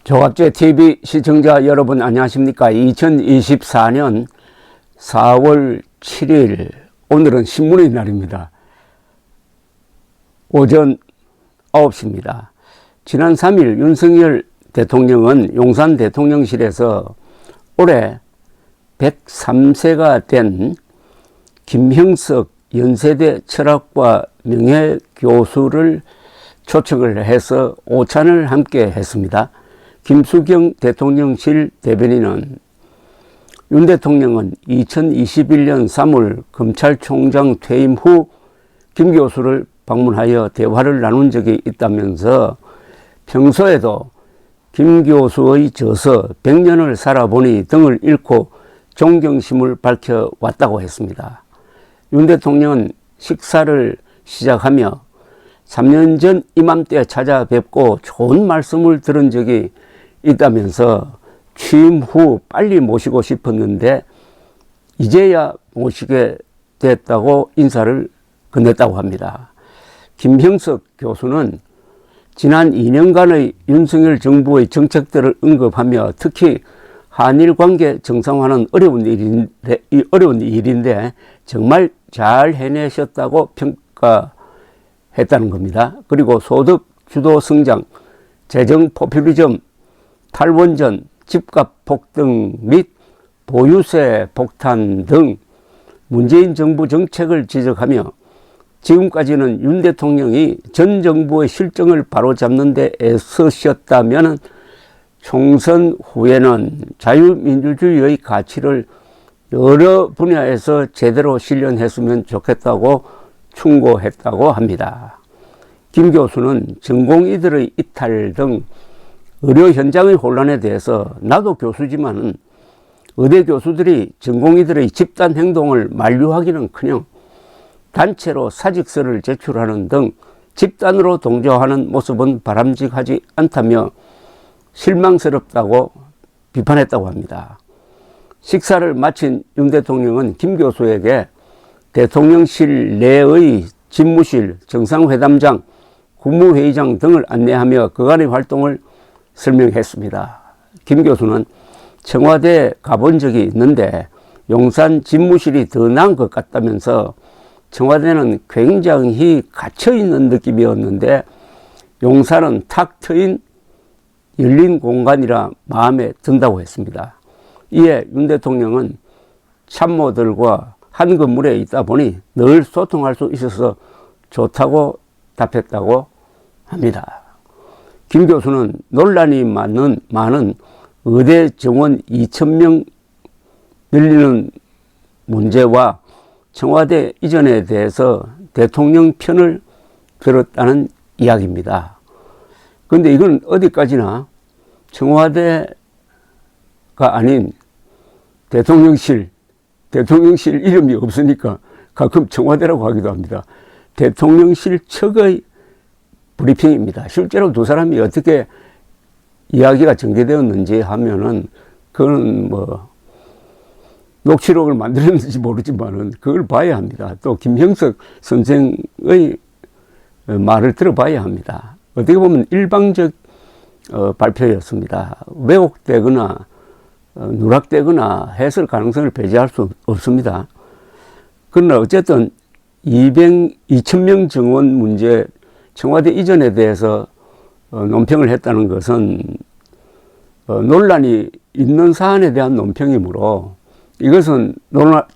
조갑제 TV 시청자 여러분 안녕하십니까? 2024년 4월 7일 오늘은 신문의 날입니다. 오전 9시입니다. 지난 3일 윤석열 대통령은 용산 대통령실에서 올해 103세가 된 김형석 연세대 철학과 명예교수를 초청을 해서 오찬을 함께 했습니다. 김수경 대통령실 대변인은 윤 대통령은 2021년 3월 검찰총장 퇴임 후 김 교수를 방문하여 대화를 나눈 적이 있다면서 평소에도 김 교수의 저서 100년을 살아보니 등을 읽고 존경심을 밝혀왔다고 했습니다. 윤 대통령은 식사를 시작하며 3년 전 이맘때 찾아뵙고 좋은 말씀을 들은 적이 있다면서 취임 후 빨리 모시고 싶었는데 이제야 모시게 됐다고 인사를 건넸다고 합니다. 김형석 교수는 지난 2년간의 윤석열 정부의 정책들을 언급하며 특히 한일 관계 정상화는 어려운 일인데 정말 잘 해내셨다고 평가했다는 겁니다. 그리고 소득 주도 성장, 재정 포퓰리즘, 탈원전, 집값 폭등 및 보유세 폭탄 등 문재인 정부 정책을 지적하며 지금까지는 윤 대통령이 전 정부의 실정을 바로잡는 데 애쓰셨다면 총선 후에는 자유민주주의의 가치를 여러 분야에서 제대로 실현했으면 좋겠다고 충고했다고 합니다. 김 교수는 전공의들의 이탈 등 의료 현장의 혼란에 대해서 나도 교수지만 의대 교수들이 전공의들의 집단 행동을 만류하기는커녕 단체로 사직서를 제출하는 등 집단으로 동조하는 모습은 바람직하지 않다며 실망스럽다고 비판했다고 합니다. 식사를 마친 윤 대통령은 김 교수에게 대통령실 내의 집무실, 정상회담장, 국무회의장 등을 안내하며 그간의 활동을 설명했습니다. 김 교수는 청와대에 가본 적이 있는데 용산 집무실이 더 나은 것 같다면서 청와대는 굉장히 갇혀있는 느낌이었는데 용산은 탁 트인 열린 공간이라 마음에 든다고 했습니다. 이에 윤 대통령은 참모들과 한 건물에 있다 보니 늘 소통할 수 있어서 좋다고 답했다고 합니다. 김 교수는 논란이 많은 의대 정원 2,000명 늘리는 문제와 청와대 이전에 대해서 대통령 편을 들었다는 이야기입니다. 그런데 이건 어디까지나 청와대가 아닌 대통령실 이름이 없으니까 가끔 청와대라고 하기도 합니다. 대통령실 측의 브리핑입니다. 실제로 두 사람이 어떻게 이야기가 전개되었는지 하면은 그건 뭐 녹취록을 만들었는지 모르지만은 그걸 봐야 합니다. 또 김형석 선생의 말을 들어봐야 합니다. 어떻게 보면 일방적 발표였습니다. 왜곡되거나 누락되거나 해설 가능성을 배제할 수 없습니다. 그러나 어쨌든 2,000명 정원 문제 청와대 이전에 대해서 논평을 했다는 것은 논란이 있는 사안에 대한 논평이므로 이것은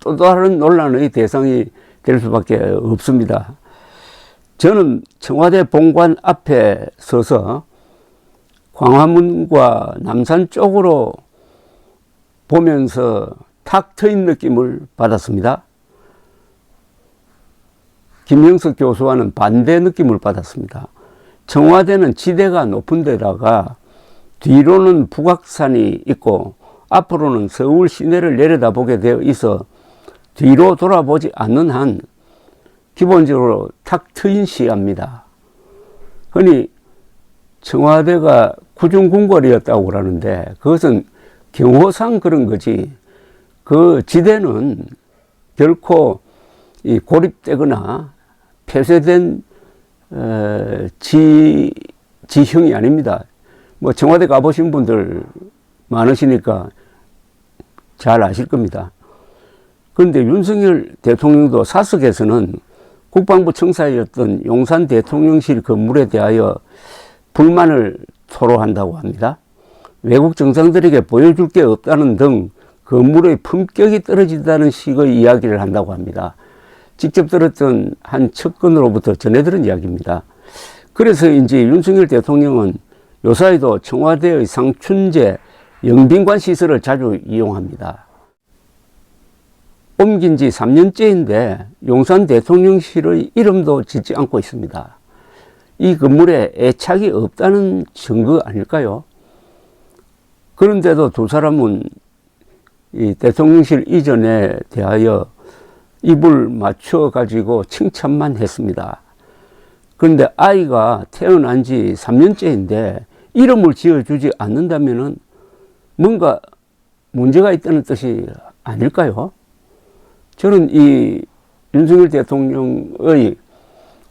또 다른 논란의 대상이 될 수밖에 없습니다. 저는 청와대 본관 앞에 서서 광화문과 남산 쪽으로 보면서 탁 트인 느낌을 받았습니다. 김형석 교수와는 반대 느낌을 받았습니다. 청와대는 지대가 높은 데다가 뒤로는 북악산이 있고 앞으로는 서울 시내를 내려다보게 되어 있어 뒤로 돌아보지 않는 한 기본적으로 탁 트인 시야입니다. 흔히 청와대가 구중궁궐이었다고 그러는데 그것은 경호상 그런 거지 그 지대는 결코 고립되거나 폐쇄된 지형이 아닙니다. 뭐 청와대 가보신 분들 많으시니까 잘 아실 겁니다. 그런데 윤석열 대통령도 사석에서는 국방부 청사였던 용산 대통령실 건물에 대하여 불만을 토로한다고 합니다. 외국 정상들에게 보여줄 게 없다는 등 건물의 품격이 떨어진다는 식의 이야기를 한다고 합니다. 직접 들었던 한 측근으로부터 전해 들은 이야기입니다. 그래서인지 윤석열 대통령은 요사이도 청와대의 상춘제 영빈관 시설을 자주 이용합니다. 옮긴 지 3년째인데 용산 대통령실의 이름도 짓지 않고 있습니다. 이 건물에 애착이 없다는 증거 아닐까요? 그런데도 두 사람은 이 대통령실 이전에 대하여 입을 맞춰 가지고 칭찬만 했습니다. 그런데 아이가 태어난 지 3년째인데 이름을 지어주지 않는다면 뭔가 문제가 있다는 뜻이 아닐까요? 저는 이 윤석열 대통령의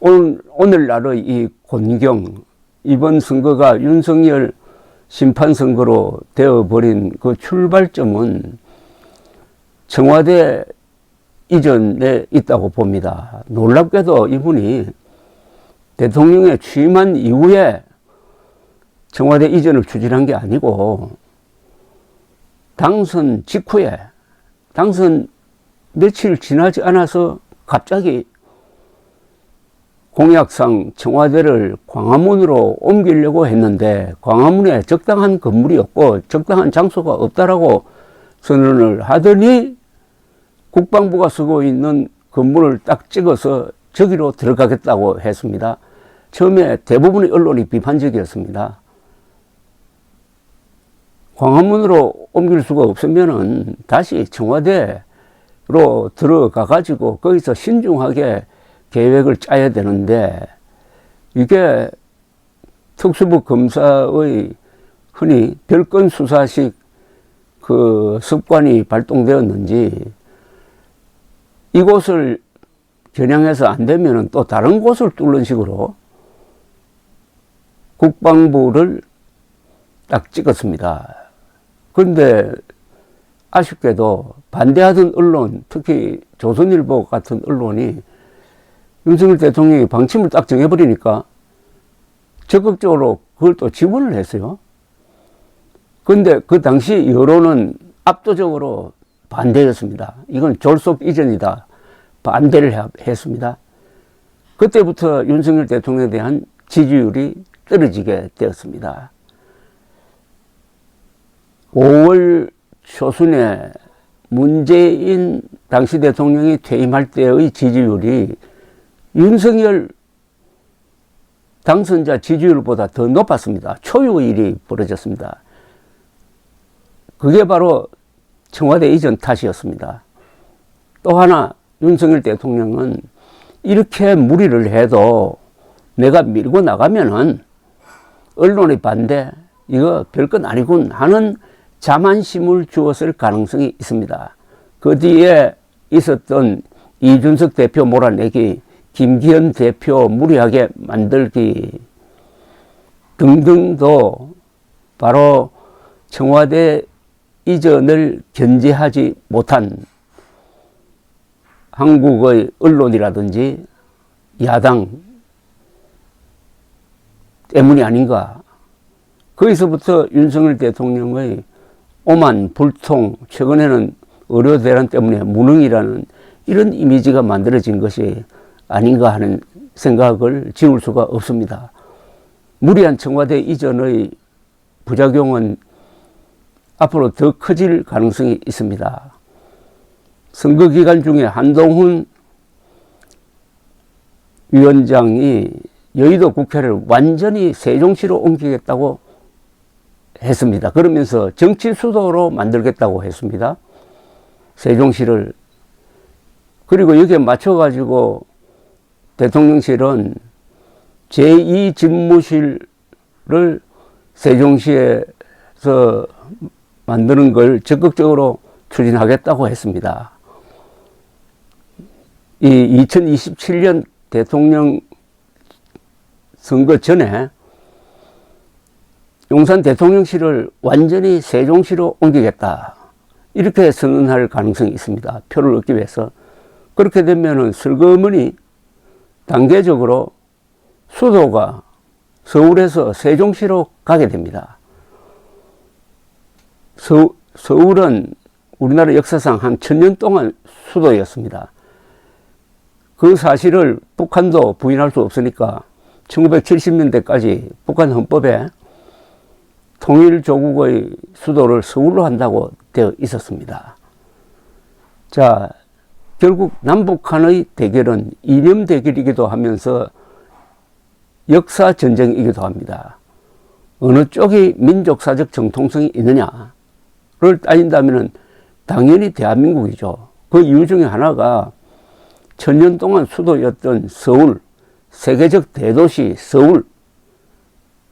오늘날의 이 곤경, 이번 선거가 윤석열 심판선거로 되어버린 그 출발점은 청와대 이전에 있다고 봅니다. 놀랍게도 이분이 대통령에 취임한 이후에 청와대 이전을 추진한 게 아니고 당선 직후에, 당선 며칠 지나지 않아서 갑자기 공약상 청와대를 광화문으로 옮기려고 했는데 광화문에 적당한 건물이 없고 적당한 장소가 없다라고 선언을 하더니 국방부가 쓰고 있는 건물을 딱 찍어서 저기로 들어가겠다고 했습니다. 처음에 대부분의 언론이 비판적이었습니다. 광화문으로 옮길 수가 없으면은 다시 청와대로 들어가 가지고 거기서 신중하게 계획을 짜야 되는데 이게 특수부 검사의 흔히 별건 수사식 그 습관이 발동되었는지 이곳을 겨냥해서 안 되면은 또 다른 곳을 뚫는 식으로 국방부를 딱 찍었습니다. 그런데 아쉽게도 반대하던 언론, 특히 조선일보 같은 언론이 윤석열 대통령이 방침을 딱 정해버리니까 적극적으로 그걸 또 지원을 했어요. 그런데 그 당시 여론은 압도적으로 반대였습니다. 이건 졸속 이전이다. 반대를 했습니다. 그때부터 윤석열 대통령에 대한 지지율이 떨어지게 되었습니다. 5월 초순에 문재인 당시 대통령이 퇴임할 때의 지지율이 윤석열 당선자 지지율보다 더 높았습니다. 초유일이 벌어졌습니다. 그게 바로 청와대 이전 탓이었습니다. 또 하나 윤석열 대통령은 이렇게 무리를 해도 내가 밀고 나가면은 언론의 반대, 이거 별건 아니군 하는 자만심을 주었을 가능성이 있습니다. 그 뒤에 있었던 이준석 대표 몰아내기, 김기현 대표 무리하게 만들기 등등도 바로 청와대 이전을 견제하지 못한 한국의 언론이라든지 야당 때문이 아닌가. 거기서부터 윤석열 대통령의 오만 불통, 최근에는 의료 대란 때문에 무능이라는 이런 이미지가 만들어진 것이 아닌가 하는 생각을 지울 수가 없습니다. 무리한 청와대 이전의 부작용은 앞으로 더 커질 가능성이 있습니다. 선거 기간 중에 한동훈 위원장이 여의도 국회를 완전히 세종시로 옮기겠다고 했습니다. 그러면서 정치 수도로 만들겠다고 했습니다. 세종시를. 그리고 여기에 맞춰가지고 대통령실은 제2집무실을 세종시에서 만드는 걸 적극적으로 추진하겠다고 했습니다. 이 2027년 대통령 선거 전에 용산 대통령실을 완전히 세종시로 옮기겠다. 이렇게 선언할 가능성이 있습니다. 표를 얻기 위해서. 그렇게 되면은 슬그머니 단계적으로 수도가 서울에서 세종시로 가게 됩니다. 서울은 우리나라 역사상 한 1000년 동안 수도였습니다. 그 사실을 북한도 부인할 수 없으니까 1970년대까지 북한 헌법에 통일조국의 수도를 서울로 한다고 되어 있었습니다. 자, 결국 남북한의 대결은 이념 대결이기도 하면서 역사 전쟁이기도 합니다. 어느 쪽이 민족사적 정통성이 있느냐를 따진다면 당연히 대한민국이죠. 그 이유 중에 하나가 1000년 동안 수도였던 서울, 세계적 대도시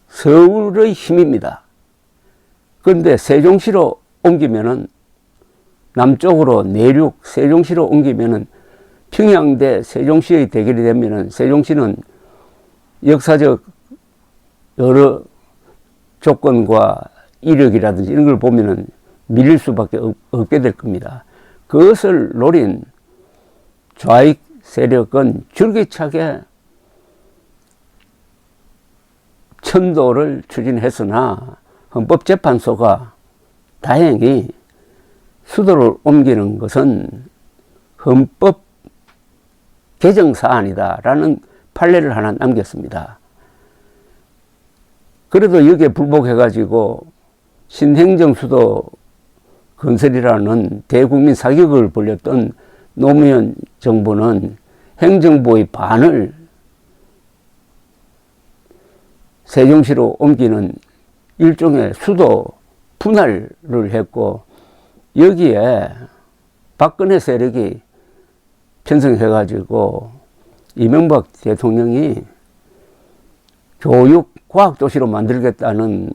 서울의 힘입니다. 그런데 세종시로 옮기면은 남쪽으로 내륙 세종시로 옮기면은 평양 대 세종시의 대결이 되면은 세종시는 역사적 여러 조건과 이력이라든지 이런 걸 보면은 밀릴 수밖에 없게 될 겁니다. 그것을 노린 좌익 세력은 줄기차게 천도를 추진했으나 헌법재판소가 다행히 수도를 옮기는 것은 헌법 개정 사안이다라는 판례를 하나 남겼습니다. 그래도 여기에 불복해가지고 신행정 수도 건설이라는 대국민 사격을 벌였던 노무현 정부는 행정부의 반을 세종시로 옮기는 일종의 수도 분할을 했고, 여기에 박근혜 세력이 편성해가지고 이명박 대통령이 교육 과학도시로 만들겠다는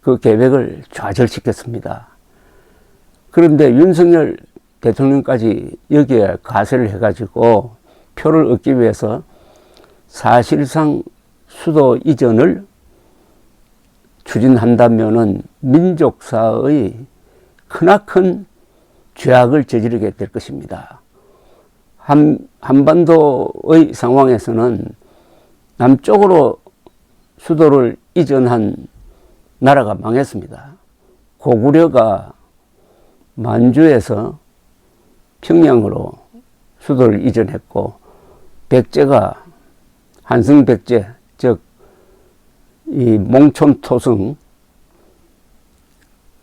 그 계획을 좌절시켰습니다. 그런데 윤석열 대통령까지 여기에 가세를 해가지고 표를 얻기 위해서 사실상 수도 이전을 추진한다면은 민족사의 크나큰 죄악을 저지르게 될 것입니다. 한반도의 상황에서는 남쪽으로 수도를 이전한 나라가 망했습니다. 고구려가 만주에서 평양으로 수도를 이전했고, 백제가 한성백제, 즉 이 몽촌토성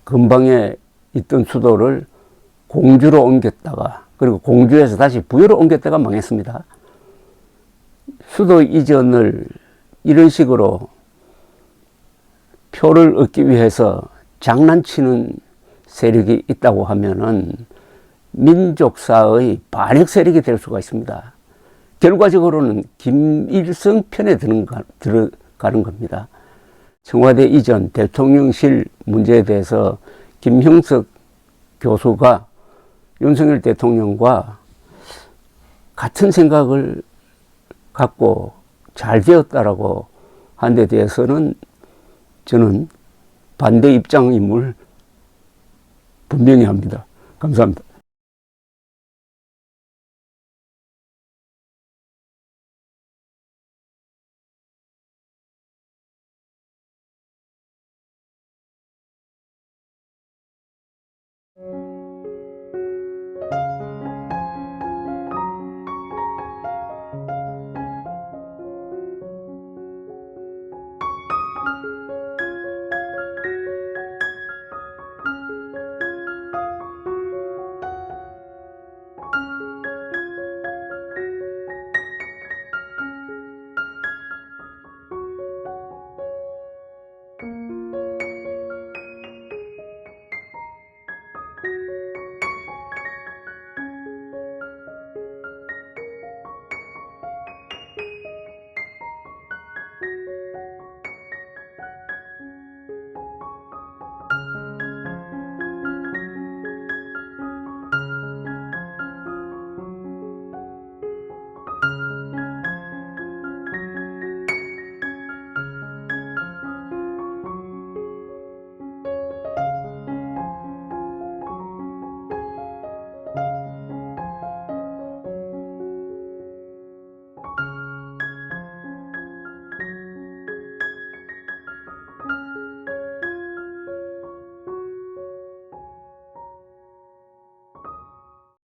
근방에 있던 수도를 공주로 옮겼다가, 그리고 공주에서 다시 부여로 옮겼다가 망했습니다. 수도 이전을 이런 식으로 표를 얻기 위해서 장난치는 세력이 있다고 하면은 민족사의 반역 세력이 될 수가 있습니다. 결과적으로는 김일성 편에 들어가는 겁니다. 청와대 이전 대통령실 문제에 대해서 김형석 교수가 윤석열 대통령과 같은 생각을 갖고 잘 되었다라고 한 데 대해서는 저는 반대 입장임을 분명히 합니다. 감사합니다.